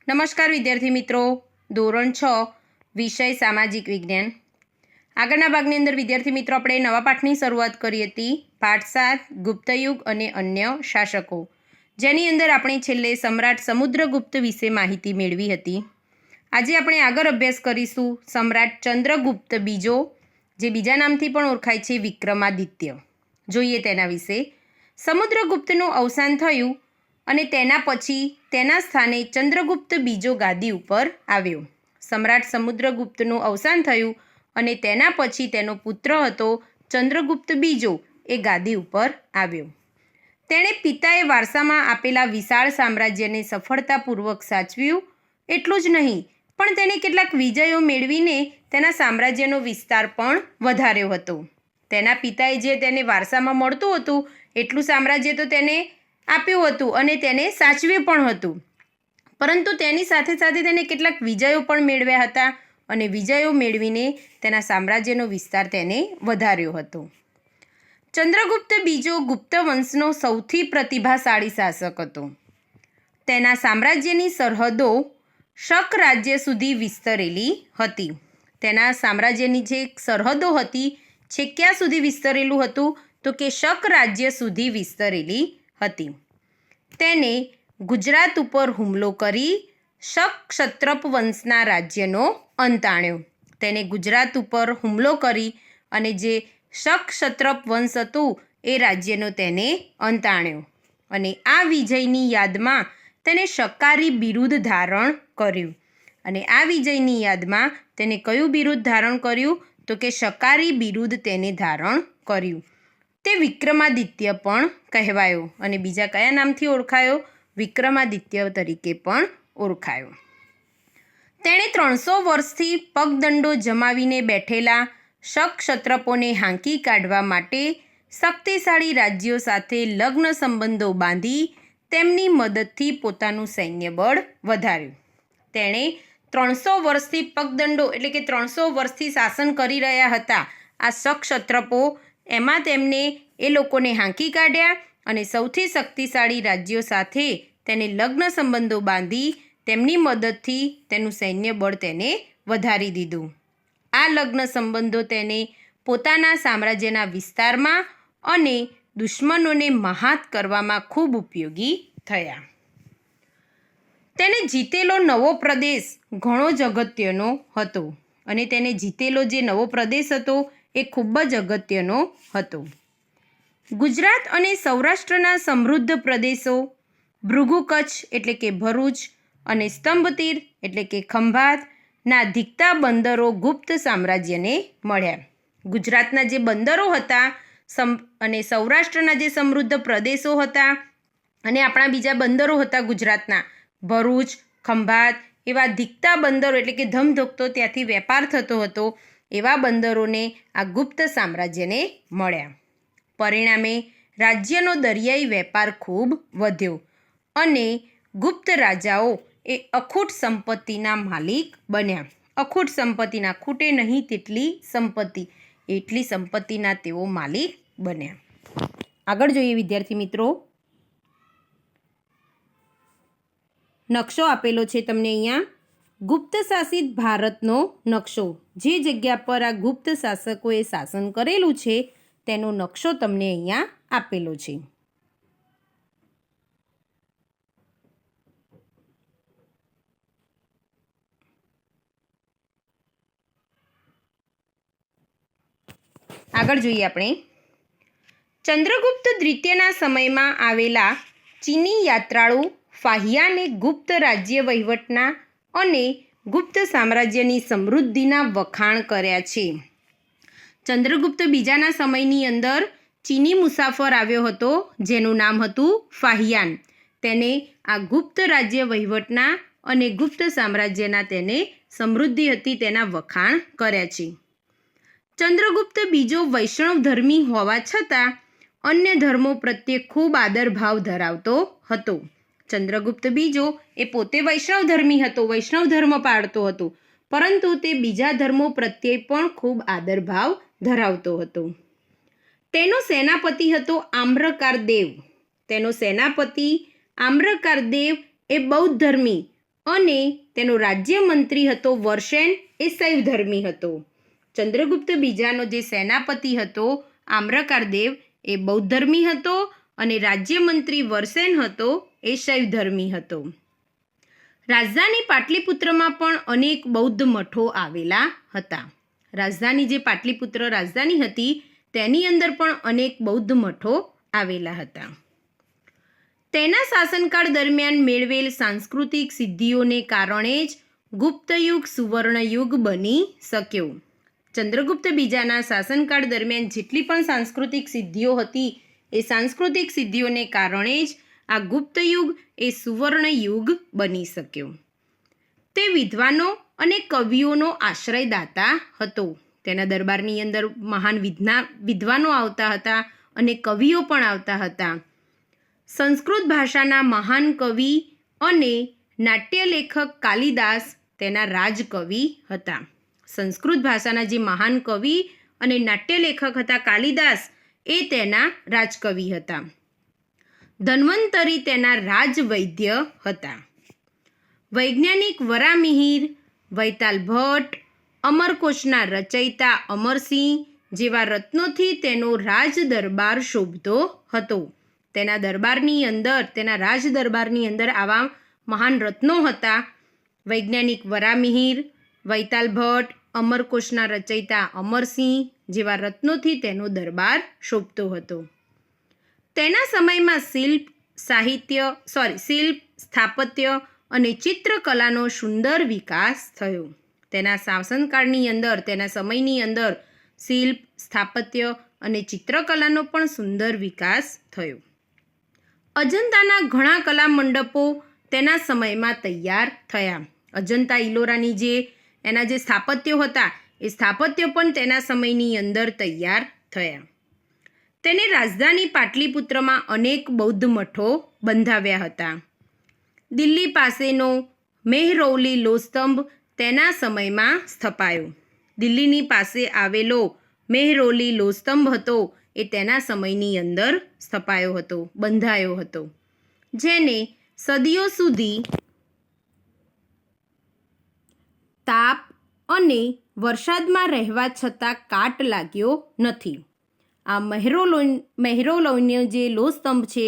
નમસ્કાર વિદ્યાર્થી મિત્રો, ધોરણ 6 વિષય સામાજિક વિજ્ઞાન. આગળના ભાગની અંદર વિદ્યાર્થી મિત્રો આપણે નવા પાઠની શરૂઆત કરી હતી. પાઠ 7 ગુપ્તયુગ અને અન્ય શાસકો, જેની અંદર આપણે છેલ્લે સમ્રાટ સમુદ્રગુપ્ત વિશે માહિતી મેળવી હતી. આજે આપણે આગળ અભ્યાસ કરીશું સમ્રાટ ચંદ્રગુપ્ત બીજો, જે બીજા નામથી પણ ઓળખાય છે વિક્રમાદિત્ય. જોઈએ તેના વિશે. સમુદ્રગુપ્તનું અવસાન થયું અને તેના પછી તેના સ્થાને ચંદ્રગુપ્ત બીજો ગાદી ઉપર આવ્યો. સમ્રાટ સમુદ્રગુપ્તનું અવસાન થયું અને તેના પછી તેનો પુત્ર હતો ચંદ્રગુપ્ત બીજો એ ગાદી ઉપર આવ્યો. તેણે પિતાએ વારસામાં આપેલા વિશાળ સામ્રાજ્યને સફળતાપૂર્વક સાચવ્યું. એટલું જ નહીં, પણ તેને કેટલાક વિજયો મેળવીને તેના સામ્રાજ્યનો વિસ્તાર પણ વધાર્યો હતો. તેના પિતાએ જે તેને વારસામાં મળતું હતું એટલું સામ્રાજ્ય તો તેને આપ્યું હતું અને તેને સાચવ્યું પણ હતું, પરંતુ તેની સાથે સાથે તેને કેટલાક વિજયો પણ મેળવ્યા હતા અને વિજયો મેળવીને તેના સામ્રાજ્યનો વિસ્તાર તેને વધાર્યો હતો. ચંદ્રગુપ્ત બીજો ગુપ્ત વંશનો સૌથી પ્રતિભાશાળી શાસક હતો. તેના સામ્રાજ્યની સરહદો શક રાજ્ય સુધી વિસ્તરેલી હતી. તેના સામ્રાજ્યની જે સરહદો હતી છે ક્યાં સુધી વિસ્તરેલું હતું તો કે શક રાજ્ય સુધી વિસ્તરેલી હતી. તેને ગુજરાત ઉપર હુમલો કરી શક ક્ષત્રપ વંશના રાજ્યનો અંત આણ્યો. તેને ગુજરાત ઉપર હુમલો કરી અને જે શક ક્ષત્રપ વંશ હતું એ રાજ્યનો તેને અંત આણ્યો અને આ વિજયની યાદમાં તેને શકારી બિરુદ ધારણ કર્યું. અને આ વિજયની યાદમાં તેને કયું બિરુદ ધારણ કર્યું તો કે શકારી બિરુદ તેને ધારણ કર્યું. તે વિક્રમાદિત્ય પણ કહેવાયો અને બીજા કયા નામથી ઓળખાયો? વિક્રમાદિત્ય તરીકે પણ ઓળખાયો. તેણે 300 વર્ષથી પગદંડો જમાવીને બેઠેલા શક ક્ષત્રપોને હાંકી કાઢવા માટે શક્તિશાળી રાજ્યો સાથે લગ્ન સંબંધો બાંધી તેમની મદદથી પોતાનું સૈન્ય બળ વધાર્યું. તેણે 300 વર્ષથી પગદંડો એટલે કે 300 વર્ષથી શાસન કરી રહ્યા હતા આ શક ક્ષત્રપો, એમાં તેમને એ લોકોને હાંકી કાઢ્યા અને સૌથી શક્તિશાળી રાજ્યો સાથે તેને લગ્ન સંબંધો બાંધી તેમની મદદથી તેનું સૈન્ય બળ તેને વધારી દીધું. આ લગ્ન સંબંધો તેને પોતાના સામ્રાજ્યના વિસ્તારમાં અને દુશ્મનોને મહાત કરવામાં ખૂબ ઉપયોગી થયા. તેને જીતેલો નવો પ્રદેશ ઘણો જ અગત્યનો હતો અને તેને જીતેલો જે નવો પ્રદેશ હતો એ ખૂબ જ અગત્યનો હતો. ગુજરાત અને સૌરાષ્ટ્રના સમૃદ્ધ પ્રદેશો, ભૃગુ કચ્છ એટલે કે ભરૂચ અને સ્તંભતીર એટલે કે ખંભાતના ધીકતા બંદરો ગુપ્ત સામ્રાજ્યને મળ્યા. ગુજરાતના જે બંદરો હતા અને સૌરાષ્ટ્રના જે સમૃદ્ધ પ્રદેશો હતા અને આપણા બીજા બંદરો હતા ગુજરાતના, ભરૂચ, ખંભાત, એવા ધીકતા બંદરો એટલે કે ધમધોકતો ત્યાંથી વેપાર થતો હતો, એવા બંદરોને આ ગુપ્ત સામ્રાજ્યને મળ્યા. પરિણામે રાજ્યનો દરિયાઈ વેપાર ખૂબ વધ્યો અને ગુપ્ત રાજાઓ એ અખૂટ સંપત્તિના માલિક બન્યા. અખૂટ સંપત્તિના, ખૂટે નહીં તેટલી સંપત્તિ, એટલી સંપત્તિના તેઓ માલિક બન્યા. આગળ જોઈએ વિદ્યાર્થી મિત્રો. નકશો આપેલો છે તમને અહીંયા. ગુપ્ત શાસિત ભારતનો નકશો, જે જગ્યા પર આ ગુપ્ત શાસકોએ શાસન કરેલું છે તેનો નકશો તમને અહીંયા આપેલો છે. આગળ જોઈએ આપણે. ચંદ્રગુપ્ત દ્વિતીયના સમયમાં આવેલા ચીની યાત્રાળુ ફાહિયાને ગુપ્ત રાજ્ય વહીવટના અને ગુપ્ત સામ્રાજ્યની સમૃદ્ધિના વખાણ કર્યા છે. ચંદ્રગુપ્ત બીજાના સમયની અંદર ચીની મુસાફર આવ્યો હતો જેનું નામ હતું ફાહિયાન. તેને આ ગુપ્ત રાજ્ય વહીવટના અને ગુપ્ત સામ્રાજ્યના તેને સમૃદ્ધિ હતી તેના વખાણ કર્યા છે. ચંદ્રગુપ્ત બીજો વૈષ્ણવ ધર્મી હોવા છતાં અન્ય ધર્મો પ્રત્યે ખૂબ આદરભાવ ધરાવતો હતો. ચંદ્રગુપ્ત બીજો એ પોતે વૈષ્ણવ ધર્મી હતો, વૈષ્ણવ ધર્મ પાળતો હતો, પરંતુ તે બીજા ધર્મો પ્રત્યે પણ ખૂબ આદરભાવ ધરાવતો હતો. તેનો સેનાપતિ હતો આમ્રકાર દેવ. તેનો સેનાપતિ આમ્રકાર દેવ એ બૌદ્ધ ધર્મી અને તેનો રાજ્યમંત્રી હતો વર્ષેન એ શૈવધર્મી હતો. ચંદ્રગુપ્ત બીજાનો જે સેનાપતિ હતો આમ્રકારદેવ એ બૌદ્ધ ધર્મી હતો અને રાજ્યમંત્રી વર્ષેન હતો એ શૈવધર્મી હતો. રાજધાની પાટલીપુત્રમાં પણ અનેક બૌદ્ધ મઠો આવેલા હતા. રાજધાની જે પાટલીપુત્ર રાજધાની હતી તેની અંદર પણ અનેક બૌદ્ધ મઠો આવેલા હતા. તેના શાસનકાળ દરમિયાન મેળવેલ સાંસ્કૃતિક સિદ્ધિઓને કારણે જ ગુપ્તયુગ સુવર્ણયુગ બની શક્યો. ચંદ્રગુપ્ત બીજાના શાસનકાળ દરમિયાન જેટલી પણ સાંસ્કૃતિક સિદ્ધિઓ હતી એ સાંસ્કૃતિક સિદ્ધિઓને કારણે જ આ ગુપ્તયુગ એ સુવર્ણયુગ બની શક્યો. તે વિદ્વાનો અને કવિઓનો આશ્રયદાતા હતો. તેના દરબારની અંદર મહાન વિદ્વાનો આવતા હતા અને કવિઓ પણ આવતા હતા. સંસ્કૃત ભાષાના મહાન કવિ અને નાટ્યલેખક કાલિદાસ તેના રાજકવિ હતા. સંસ્કૃત ભાષાના જે મહાન કવિ અને નાટ્યલેખક હતા કાલિદાસ એ તેના રાજકવિ હતા. ધન્વંતરી તેના રાજવૈદ્ય હતા. વૈજ્ઞાનિક વરામિહિર, વૈતાલ ભટ્ટ, અમરકોશના રચયિતા અમરસિંહ જેવા રત્નોથી તેનો રાજ દરબાર શોભતો હતો. તેના દરબારની અંદર તેના રાજ દરબારની અંદર આવા મહાન રત્નો હતા. વૈજ્ઞાનિક વરામિહિર, વૈતાલ ભટ્ટ, અમરકોશના રચયિતા અમરસિંહ જેવા રત્નોથી તેનો દરબાર શોભતો હતો. તેના સમયમાં શિલ્પ, સ્થાપત્ય અને ચિત્રકલાનો સુંદર વિકાસ થયો. તેના શાસનકાળની અંદર તેના સમયની અંદર શિલ્પ, સ્થાપત્ય અને ચિત્રકલાનો પણ સુંદર વિકાસ થયો. અજંતાના ઘણા કલા મંડપો તેના સમયમાં તૈયાર થયા. અજંતા ઇલોરાની જે એના જે સ્થાપત્યો હતા એ સ્થાપત્યો પણ તેના સમયની અંદર તૈયાર થયા. તેને રાજધાની પાટલીપુત્રમાં અનેક બૌદ્ધ મઠો બંધાવ્યા હતા. દિલ્હી પાસેનો મેહરૌલી લોહસ્તંભ તેના સમયમાં સ્થપાયો. દિલ્હીની પાસે આવેલો મેહરૌલી લોહસ્તંભ હતો એ તેના સમયની અંદર સ્થપાયો હતો, બંધાયો હતો, જેને સદીઓ સુધી તાપ અને વરસાદમાં રહેવા છતાં કાટ લાગ્યો નથી. આ મેહરૌલીનો જે લોહસ્તંભ છે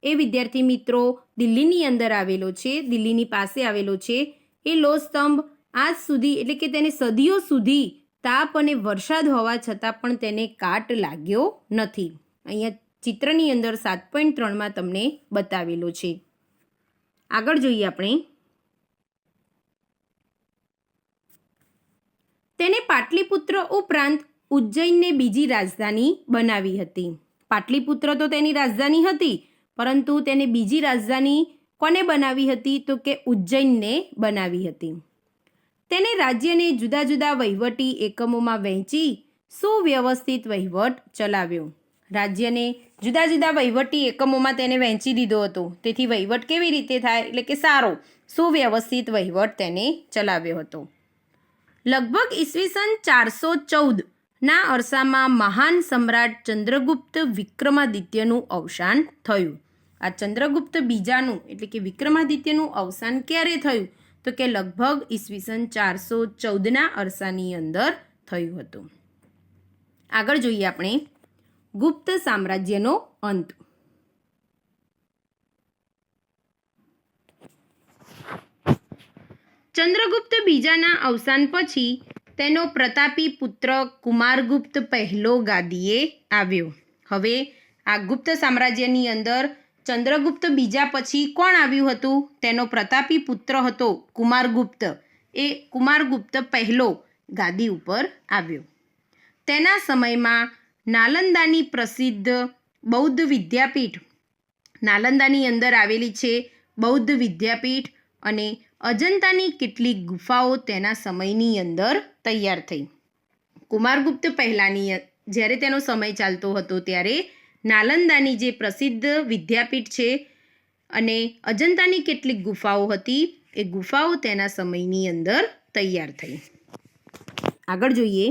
એ વિદ્યાર્થી મિત્રો દિલ્હીની અંદર આવેલો છે, દિલ્હીની પાસે આવેલો છે. એ લોહસ્તંભ આજ સુધી એટલે કે તેને સદીઓ સુધી તાપ અને વરસાદ હોવા છતાં પણ તેને કાટ લાગ્યો નથી. અહીંયા ચિત્રની અંદર 7.3માં તમને બતાવેલો છે. આગળ જોઈએ આપણે. તેને પાટલીપુત્ર ઉપરાંત ઉજ્જૈનને બીજી રાજધાની બનાવી હતી. પાટલીપુત્ર તો તેની રાજધાની હતી, પરંતુ તેને બીજી રાજધાની કોને બનાવી હતી? તો કે ઉજ્જૈનને બનાવી હતી. તેને રાજ્યને જુદા જુદા વહીવટી એકમોમાં વહેંચી સુવ્યવસ્થિત વહીવટ ચલાવ્યો. રાજ્યને જુદા જુદા વહીવટી એકમોમાં તેને વહેંચી દીધો હતો. તેથી વહીવટ કેવી રીતે થાય? એટલે કે સારો સુવ્યવસ્થિત વહીવટ તેને ચલાવ્યો હતો. લગભગ ઈસવીસન 414ના અરસામાં મહાન સમ્રાટ ચંદ્રગુપ્ત વિક્રમાદિત્યનું અવસાન થયું. આ ચંદ્રગુપ્ત બીજાનું એટલે કે વિક્રમાદિત્યનું અવસાન ક્યારે થયું? તો કે લગભગ ઈસવીસન 414ના અરસાની અંદર થયું હતું. આગળ જોઈએ આપણે ગુપ્ત સામ્રાજ્યનો અંત. ચંદ્રગુપ્ત બીજાના અવસાન પછી તેનો પ્રતાપી પુત્ર કુમારગુપ્ત પહેલો ગાદીએ આવ્યો. હવે આ ગુપ્ત સામ્રાજ્યની અંદર ચંદ્રગુપ્ત બીજા પછી કોણ આવ્યું હતું? તેનો પ્રતાપી પુત્ર હતો કુમારગુપ્ત. એ કુમારગુપ્ત પહેલો ગાદી ઉપર આવ્યો. તેના સમયમાં નાલંદાની પ્રસિદ્ધ બૌદ્ધ વિદ્યાપીઠ, નાલંદાની અંદર આવેલી છે બૌદ્ધ વિદ્યાપીઠ, અને અજંતાની કેટલીક ગુફાઓ તેના સમયની અંદર તૈયાર થઈ. કુમારગુપ્ત પહેલાની જ્યારે તેનો સમય ચાલતો હતો ત્યારે નાલંદાની જે પ્રસિદ્ધ વિદ્યાપીઠ છે અને અજંતાની કેટલીક ગુફાઓ હતી એ ગુફાઓ તેના સમયની અંદર તૈયાર થઈ. આગળ જોઈએ.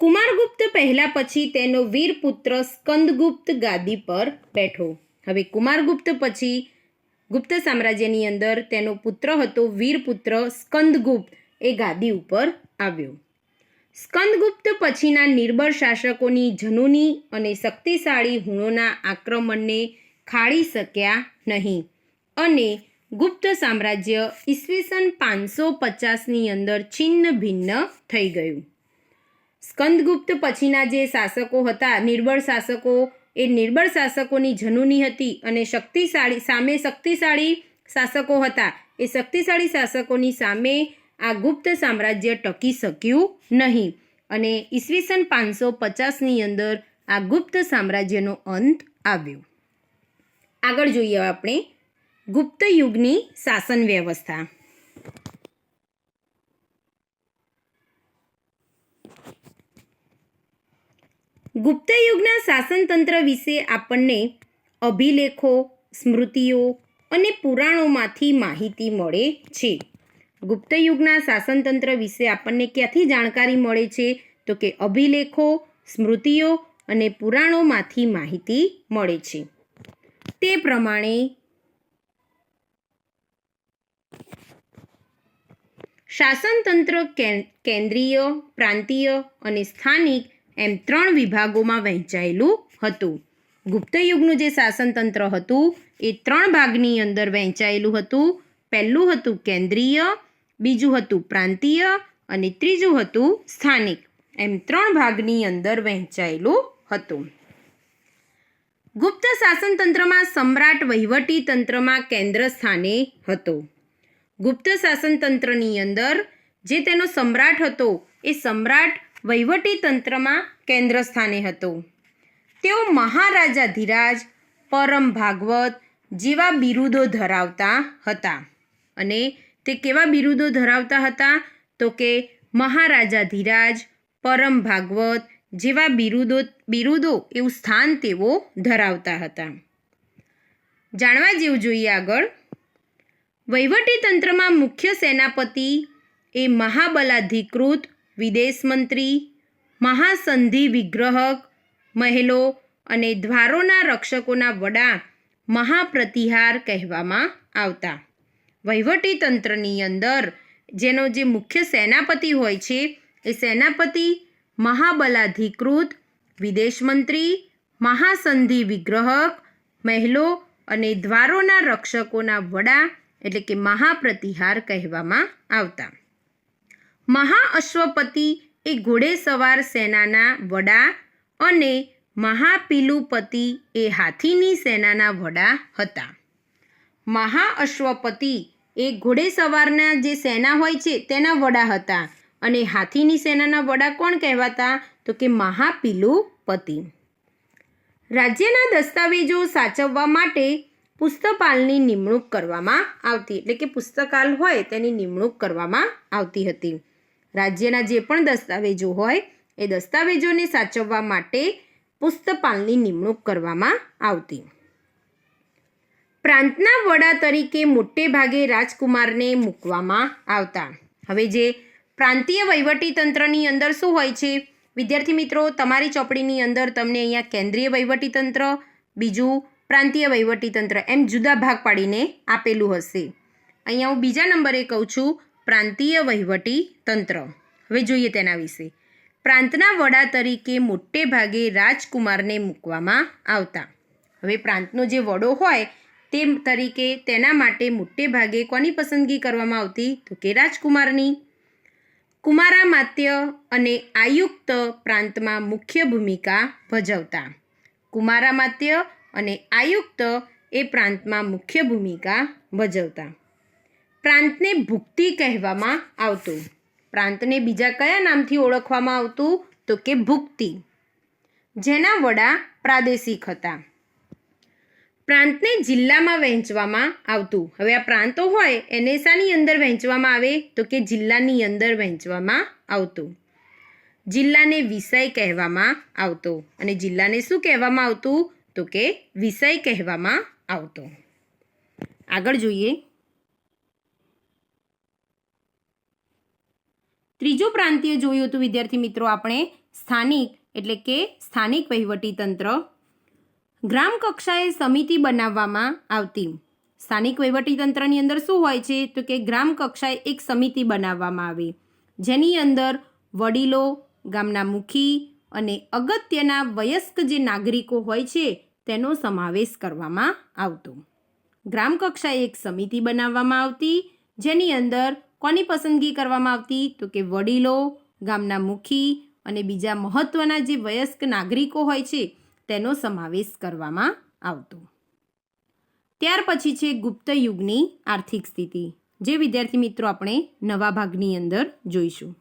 કુમારગુપ્ત પહેલા પછી તેનો વીર પુત્ર સ્કંદગુપ્ત ગાદી પર બેઠો. હવે કુમારગુપ્ત પછી ગુપ્ત સામ્રાજ્યની અંદર તેનો પુત્ર હતો વીરપુત્ર સ્કંદગુપ્ત એ ગાદી ઉપર આવ્યો. સ્કંદગુપ્ત પછીના નિર્બળ શાસકોની જનૂની અને શક્તિશાળી હુણોના આક્રમણને ખાળી શક્યા નહીં અને ગુપ્ત સામ્રાજ્ય ઈસવીસન 550ની અંદર છિન્ન ભિન્ન થઈ ગયું. સ્કંદગુપ્ત પછીના જે શાસકો હતા, નિર્બળ શાસકો, એ નિર્બળ શાસકોની જનૂની હતી અને શક્તિશાળી શાસકો હતા. એ શક્તિશાળી શાસકોની સામે આ ગુપ્ત સામ્રાજ્ય ટકી શક્યું નહીં અને ઈસવીસન 550ની અંદર આ ગુપ્ત સામ્રાજ્યનો અંત આવ્યો. આગળ જોઈએ આપણે ગુપ્ત યુગની શાસન વ્યવસ્થા. ગુપ્ત યુગના શાસનતંત્ર વિશે આપણને અભિલેખો, સ્મૃતિઓ અને પુરાણોમાંથી માહિતી મળે છે. ગુપ્ત યુગના શાસનતંત્ર વિશે આપણને ક્યાંથી જાણકારી મળે છે? તો કે અભિલેખો, સ્મૃતિઓ અને પુરાણોમાંથી માહિતી મળે છે. તે પ્રમાણે શાસનતંત્ર કેન્દ્રીય, પ્રાંતીય અને સ્થાનિક એમ 3 વિભાગોમાં વહેંચાયેલું હતું. ગુપ્ત યુગનું જે શાસનતંત્ર હતું એ 3 ભાગની અંદર વહેંચાયેલું હતું. પહેલું હતું કેન્દ્રીય, બીજું હતું પ્રાંતીય અને ત્રીજું હતું સ્થાનિક. એમ 3 ભાગની અંદર વહેંચાયેલું હતું. ગુપ્ત શાસનતંત્રમાં સમ્રાટ વહીવટી તંત્રમાં કેન્દ્ર સ્થાને હતો. ગુપ્ત શાસનતંત્રની અંદર જે તેનો સમ્રાટ હતો એ સમ્રાટ વહીવટી તંત્રમાં કેન્દ્ર સ્થાને હતો. તેઓ મહારાજાધિરાજ, પરમ ભાગવત જેવા બિરુદો ધરાવતા હતા. અને તે કેવા બિરુદો ધરાવતા હતા? તો કે મહારાજાધિરાજ, પરમ ભાગવત જેવા બિરુદો એવું સ્થાન તેઓ ધરાવતા હતા. જાણવા જેવું જોઈએ આગળ. વહીવટી તંત્રમાં મુખ્ય સેનાપતિ એ મહાબલાધિકૃત વિદેશ મંત્રી, મહાસંધિ વિગ્રહક, મહેલો અને દ્વારોના રક્ષકોના વડા મહાપ્રતિહાર કહેવામાં આવતા. વહીવટી તંત્રની અંદર જેનો જે મુખ્ય સેનાપતિ હોય છે એ સેનાપતિ મહાબલાધિકૃત વિદેશ મંત્રી, મહાસંધિ વિગ્રહક, મહેલો અને દ્વારોના રક્ષકોના વડા એટલે કે મહાપ્રતિહાર કહેવામાં આવતા. મહાઅશ્વપતિ એ ઘોડેસવાર સેનાના વડા અને મહાપિલુપતિ એ હાથીની સેનાના વડા હતા. મહાઅશ્વપતિ એ ઘોડેસવારના જે સેના હોય છે તેના વડા હતા અને હાથીની સેનાના વડા કોણ કહેવાતા? તો કે મહાપિલુપતિ. રાજ્યના દસ્તાવેજો સાચવવા માટે પુસ્તપાલની નિમણૂક કરવામાં આવતી. એટલે કે પુસ્તકાલ હોય તેની નિમણૂક કરવામાં આવતી હતી. રાજ્યના જે પણ દસ્તાવેજો હોય એ દસ્તાવેજોને સાચવવા માટે પુસ્તપાલની નિમણૂક કરવામાં આવતી. પ્રાંતના વડા તરીકે મોટે ભાગે રાજકુમારને મૂકવામાં આવતા. હવે જે પ્રાંતીય વહીવટીતંત્રની અંદર શું હોય છે? વિદ્યાર્થી મિત્રો, તમારી ચોપડીની અંદર તમને અહીંયા કેન્દ્રીય વહીવટીતંત્ર, બીજું પ્રાંતીય વહીવટીતંત્ર એમ જુદા ભાગ પાડીને આપેલું હશે. અહીંયા હું બીજા નંબરે કહું છું પ્રાંતીય વહીવટીતંત્ર. હવે જોઈએ તેના વિશે. પ્રાંતના વડા તરીકે મોટે ભાગે રાજકુમારને મૂકવામાં આવતા. હવે પ્રાંતનો જે વડો હોય તે તરીકે તેના માટે મોટે ભાગે કોની પસંદગી કરવામાં આવતી? તો કે રાજકુમારની. કુમારામાત્ય અને આયુક્ત પ્રાંતમાં મુખ્ય ભૂમિકા ભજવતા. કુમારામાત્ય અને આયુક્ત એ પ્રાંતમાં મુખ્ય ભૂમિકા ભજવતા. પ્રાંતને ભુક્તિ કહેવામાં આવતું. પ્રાંતને બીજા કયા નામથી ઓળખવામાં આવતું? તો કે ભુક્તિ, જેના વડા પ્રાદેશિક હતા. પ્રાંતને જિલ્લામાં વહેંચવામાં આવતું. હવે આ પ્રાંતો હોય એને શાની અંદર વહેંચવામાં આવે? તો કે જિલ્લાની અંદર વહેંચવામાં આવતું. જિલ્લાને વિષય કહેવામાં આવતો અને જિલ્લાને શું કહેવામાં આવતું? તો કે વિષય કહેવામાં આવતો. આગળ જોઈએ. ત્રીજો પ્રાંતીય જોયું હતું વિદ્યાર્થી મિત્રો આપણે સ્થાનિક એટલે કે સ્થાનિક વહીવટીતંત્ર. ગ્રામ કક્ષાએ સમિતિ બનાવવામાં આવતી. સ્થાનિક વહીવટીતંત્રની અંદર શું હોય છે તો કે ગ્રામ કક્ષાએ એક સમિતિ બનાવવામાં આવે જેની અંદર વડીલો, ગામના મુખી અને અગત્યના વયસ્ક જે નાગરિકો હોય છે તેનો સમાવેશ કરવામાં આવતો. ગ્રામ કક્ષાએ એક સમિતિ બનાવવામાં આવતી જેની અંદર કોની પસંદગી કરવામાં આવતી તો કે વડીલો, ગામના મુખી અને બીજા મહત્ત્વના જે વયસ્ક નાગરિકો હોય છે તેનો સમાવેશ કરવામાં આવતો. ત્યાર પછી છે ગુપ્ત યુગની આર્થિક સ્થિતિ, જે વિદ્યાર્થી મિત્રો આપણે નવા ભાગની અંદર જોઈશું.